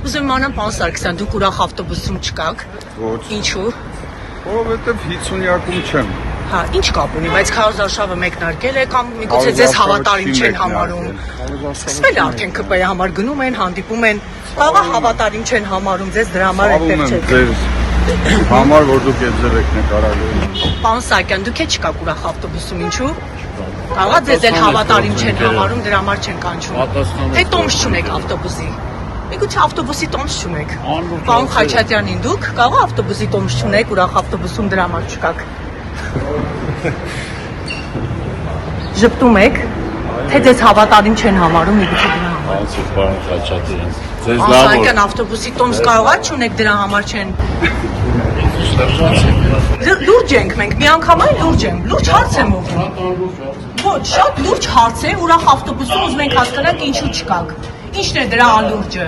Ուզում եմ անեմ, պարոն Սարգսյան, դուք ուրախ ավտոբուսում չկաք։ Ոչ։ Ինչու՞։ Որովհետև 50-յակում չեմ։ Հա, ինչ կապ ունի, բայց քարոզարշավը մեկնարկել է կամ միգուցե ձեզ հավատարիմ չեն համարում։ Սկսվել է արդեն ԿՊ-ի համար գնում են, հանդիպում են, կարող է հավատարիմ չեն համարում, ձեզ դրա համար այդտեղ չեք։ Ձեր համար որ դուք այդ ձև եք նկարալու։ Պարոն Սարգսյան, դուք եք չկաք ուրախ ավտոբուսում, ինչու՞։ Կարող է ձեզ էլ հավատարիմ չեն համարում, դրա համար չեն կանչում։ Թե տոմս չունեք ավտոբուսի։ Միգուցե ավտոբուսի տոմս չունեք։ Պարոն Խաչատրյանին, դուք կարող է ավտոբուսի տոմս չունեք, ուրախ ավտոբուսում դրա համար չկաք։ Ժպտում եք, թե ձեզ հավատարիմ չեն համարում, միգուցե դրա համար։ Պարոն Խաչատրյան, ձեզ լավ Սարգսյան, ավտոբուսի տոմս կարող է չունեք, դրա համար չեն։ Լուրջ ենք մենք, միանգամայն լուրջ ենք, լուրջ հարց եմ ուղղում։ Ոչ, շատ լուրջ հարց է, ուրախ ավտոբուսում ուզում ենք հասկանանք ինչու չկաք։ Ինչն է դրա անլուրջը։